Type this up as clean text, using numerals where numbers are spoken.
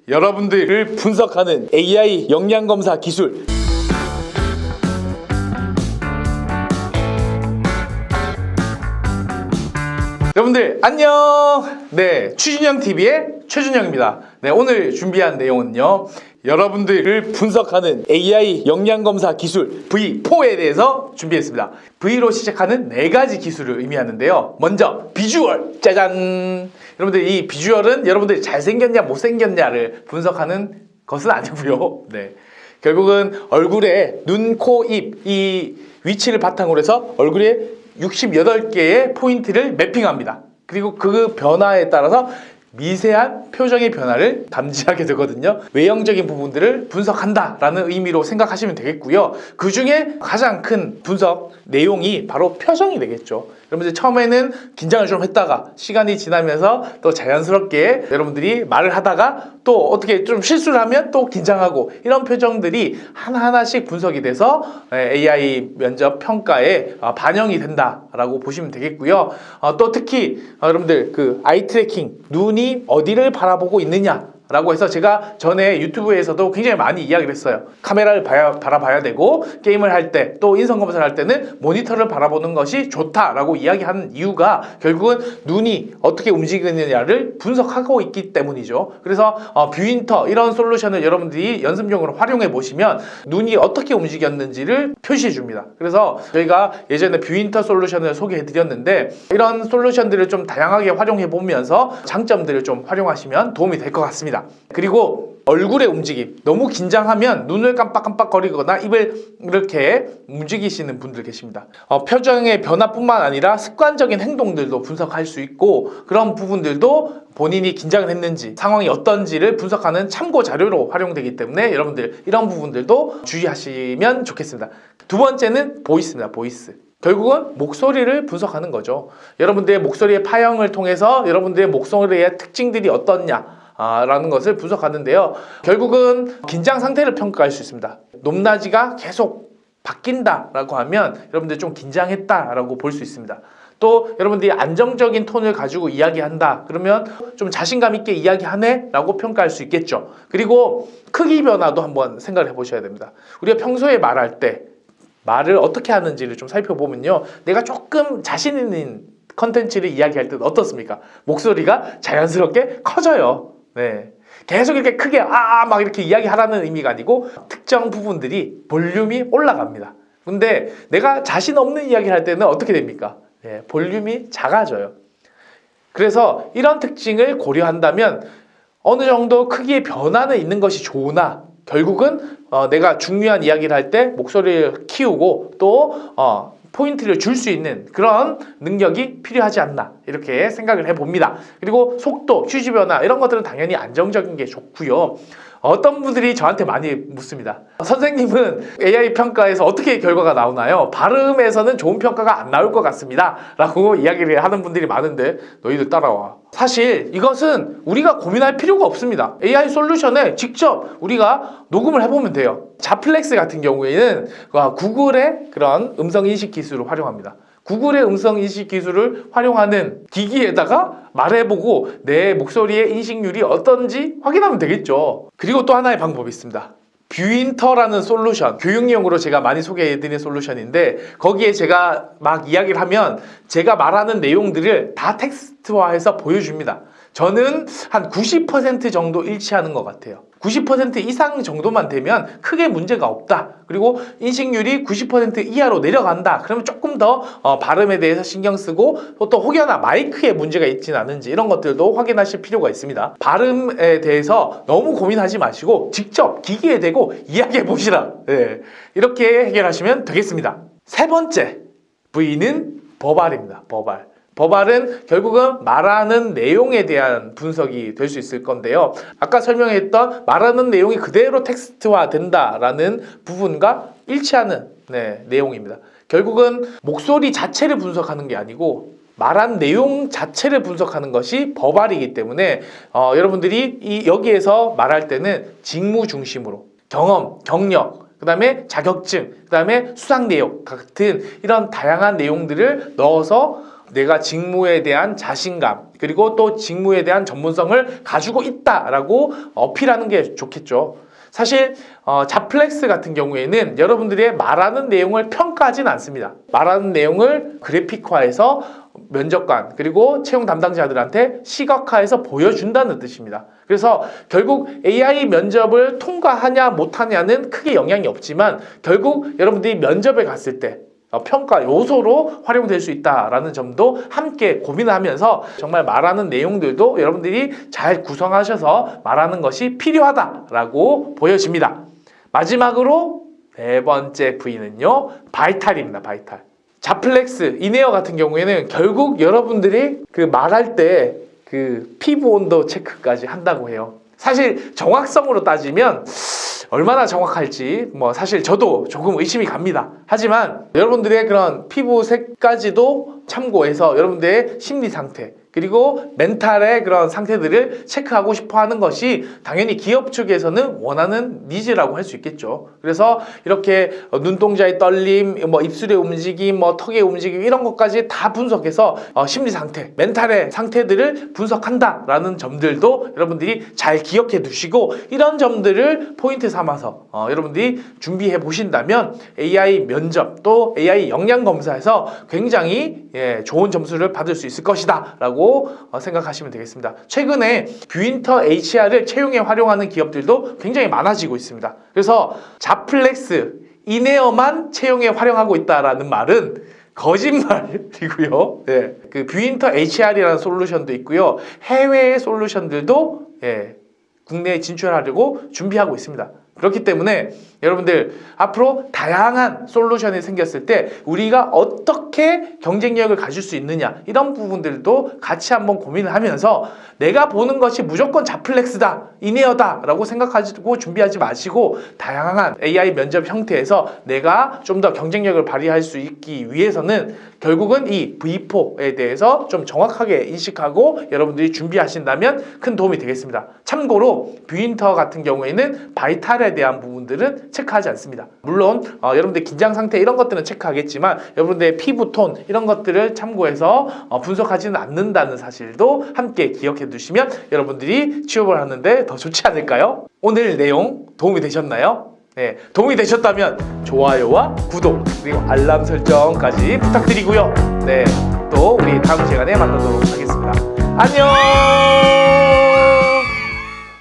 여러분들을 분석하는 AI 역량검사 기술. 여러분들 안녕. 네, 추준영TV의 최준영입니다. 네, 오늘 준비한 내용은요, 여러분들을 분석하는 AI 역량검사 기술 V4에 대해서 준비했습니다. V로 시작하는 4가지 기술을 의미하는데요. 먼저 비주얼, 짜잔. 여러분들, 이 비주얼은 여러분들이 잘생겼냐 못생겼냐를 분석하는 것은 아니고요. 네, 결국은 얼굴에 눈, 코, 입 이 위치를 바탕으로 해서 얼굴에 68개의 포인트를 매핑합니다. 그리고 그 변화에 따라서 미세한 표정의 변화를 감지하게 되거든요. 외형적인 부분들을 분석한다라는 의미로 생각하시면 되겠고요. 그 중에 가장 큰 분석 내용이 바로 표정이 되겠죠. 여러분들 처음에는 긴장을 좀 했다가 시간이 지나면서 또 자연스럽게 여러분들이 말을 하다가 또 어떻게 좀 실수를 하면 또 긴장하고, 이런 표정들이 하나하나씩 분석이 돼서 AI 면접 평가에 반영이 된다라고 보시면 되겠고요. 또 특히 여러분들 그 아이 트래킹, 눈이 어디를 바라보고 있느냐 라고 해서 제가 전에 유튜브에서도 굉장히 많이 이야기를 했어요. 카메라를 바라봐야 되고, 게임을 할 때 또 인성검사를 할 때는 모니터를 바라보는 것이 좋다라고 이야기하는 이유가 결국은 눈이 어떻게 움직이느냐를 분석하고 있기 때문이죠. 그래서 뷰인터 이런 솔루션을 여러분들이 연습용으로 활용해 보시면 눈이 어떻게 움직였는지를 표시해 줍니다. 그래서 저희가 예전에 뷰인터 솔루션을 소개해 드렸는데, 이런 솔루션들을 좀 다양하게 활용해 보면서 장점들을 좀 활용하시면 도움이 될 것 같습니다. 그리고 얼굴의 움직임, 너무 긴장하면 눈을 깜빡깜빡거리거나 입을 이렇게 움직이시는 분들 계십니다. 표정의 변화뿐만 아니라 습관적인 행동들도 분석할 수 있고, 그런 부분들도 본인이 긴장을 했는지 상황이 어떤지를 분석하는 참고 자료로 활용되기 때문에 여러분들 이런 부분들도 주의하시면 좋겠습니다. 두 번째는 보이스입니다. 보이스. 결국은 목소리를 분석하는 거죠. 여러분들의 목소리의 파형을 통해서 여러분들의 목소리의 특징들이 어떻냐 라는 것을 분석하는데요. 결국은 긴장 상태를 평가할 수 있습니다. 높낮이가 계속 바뀐다라고 하면 여러분들 좀 긴장했다라고 볼 수 있습니다. 또 여러분들이 안정적인 톤을 가지고 이야기한다 그러면 좀 자신감 있게 이야기하네 라고 평가할 수 있겠죠. 그리고 크기 변화도 한번 생각을 해보셔야 됩니다. 우리가 평소에 말할 때 말을 어떻게 하는지를 좀 살펴보면요, 내가 조금 자신 있는 컨텐츠를 이야기할 때는 어떻습니까? 목소리가 자연스럽게 커져요. 네, 계속 이렇게 크게 막 이렇게 이야기하라는 의미가 아니고 특정 부분들이 볼륨이 올라갑니다. 근데 내가 자신 없는 이야기를 할 때는 어떻게 됩니까? 네, 볼륨이 작아져요. 그래서 이런 특징을 고려한다면 어느 정도 크기의 변화는 있는 것이 좋으나, 결국은 내가 중요한 이야기를 할 때 목소리를 키우고 또 포인트를 줄 수 있는 그런 능력이 필요하지 않나, 이렇게 생각을 해봅니다. 그리고 속도, 휴지 변화 이런 것들은 당연히 안정적인 게 좋고요. 어떤 분들이 저한테 많이 묻습니다. 선생님은 AI 평가에서 어떻게 결과가 나오나요? 발음에서는 좋은 평가가 안 나올 것 같습니다 라고 이야기를 하는 분들이 많은데, 너희들 따라와. 사실 이것은 우리가 고민할 필요가 없습니다. AI 솔루션에 직접 우리가 녹음을 해보면 돼요. 자플렉스 같은 경우에는 구글의 그런 음성인식 기술을 활용합니다. 구글의 음성인식 기술을 활용하는 기기에다가 말해보고 내 목소리의 인식률이 어떤지 확인하면 되겠죠. 그리고 또 하나의 방법이 있습니다. 뷰인터라는 솔루션, 교육용으로 제가 많이 소개해드린 솔루션인데, 거기에 제가 막 이야기를 하면 제가 말하는 내용들을 다 텍스트화해서 보여줍니다. 저는 한 90% 정도 일치하는 것 같아요. 90% 이상 정도만 되면 크게 문제가 없다. 그리고 인식률이 90% 이하로 내려간다. 그러면 조금 더 발음에 대해서 신경 쓰고, 또 혹여나 마이크에 문제가 있지는 않은지 이런 것들도 확인하실 필요가 있습니다. 발음에 대해서 너무 고민하지 마시고 직접 기기에 대고 이야기해 보시라. 네, 이렇게 해결하시면 되겠습니다. 세 번째 V는 버발입니다. 버발. 버발은 결국은 말하는 내용에 대한 분석이 될 수 있을 건데요. 아까 설명했던 말하는 내용이 그대로 텍스트화 된다라는 부분과 일치하는 내용입니다. 결국은 목소리 자체를 분석하는 게 아니고 말한 내용 자체를 분석하는 것이 버발이기 때문에 여러분들이 여기에서 말할 때는 직무 중심으로 경험, 경력, 그 다음에 자격증, 그 다음에 수상 내용 같은 이런 다양한 내용들을 넣어서 내가 직무에 대한 자신감 그리고 또 직무에 대한 전문성을 가지고 있다라고 어필하는 게 좋겠죠. 사실 자플렉스 같은 경우에는 여러분들이 말하는 내용을 평가하진 않습니다. 말하는 내용을 그래픽화해서 면접관 그리고 채용 담당자들한테 시각화해서 보여준다는 뜻입니다. 그래서 결국 AI 면접을 통과하냐 못하냐는 크게 영향이 없지만 결국 여러분들이 면접에 갔을 때 평가 요소로 활용될 수 있다라는 점도 함께 고민하면서 정말 말하는 내용들도 여러분들이 잘 구성하셔서 말하는 것이 필요하다라고 보여집니다. 마지막으로 네 번째 V는요, 바이탈입니다. 바이탈. 자플렉스, 이네어 같은 경우에는 결국 여러분들이 그 말할 때 그 피부 온도 체크까지 한다고 해요. 사실 정확성으로 따지면 얼마나 정확할지 사실 저도 조금 의심이 갑니다. 하지만 여러분들의 그런 피부색까지도 참고해서 여러분들의 심리 상태 그리고 멘탈의 그런 상태들을 체크하고 싶어 하는 것이 당연히 기업 측에서는 원하는 니즈라고 할 수 있겠죠. 그래서 이렇게 눈동자의 떨림, 입술의 움직임, 턱의 움직임 이런 것까지 다 분석해서 심리 상태, 멘탈의 상태들을 분석한다라는 점들도 여러분들이 잘 기억해 두시고 이런 점들을 포인트 삼아서 여러분들이 준비해 보신다면 AI 면접 또 AI 역량 검사에서 굉장히 좋은 점수를 받을 수 있을 것이다 라고 생각하시면 되겠습니다. 최근에 뷰인터 HR을 채용에 활용하는 기업들도 굉장히 많아지고 있습니다. 그래서 자플렉스, 이네어만 채용에 활용하고 있다라는 말은 거짓말이고요. 그 뷰인터 HR이라는 솔루션도 있고요. 해외의 솔루션들도 국내에 진출하려고 준비하고 있습니다. 그렇기 때문에 여러분들 앞으로 다양한 솔루션이 생겼을 때 우리가 어떻게 경쟁력을 가질 수 있느냐 이런 부분들도 같이 한번 고민을 하면서 내가 보는 것이 무조건 자플렉스다, 이네어다 라고 생각하시고 준비하지 마시고 다양한 AI 면접 형태에서 내가 좀 더 경쟁력을 발휘할 수 있기 위해서는 결국은 이 V4에 대해서 좀 정확하게 인식하고 여러분들이 준비하신다면 큰 도움이 되겠습니다. 참고로 뷰인터 같은 경우에는 바이탈에 대한 부분들은 체크하지 않습니다. 물론 여러분들 긴장 상태 이런 것들은 체크하겠지만 여러분들의 피부톤 이런 것들을 참고해서 분석하지는 않는다는 사실도 함께 기억해 두시면 여러분들이 취업을 하는데 더 좋지 않을까요? 오늘 내용 도움이 되셨나요? 네, 도움이 되셨다면 좋아요와 구독 그리고 알람 설정까지 부탁드리고요. 네, 또 우리 다음 시간에 만나도록 하겠습니다. 안녕.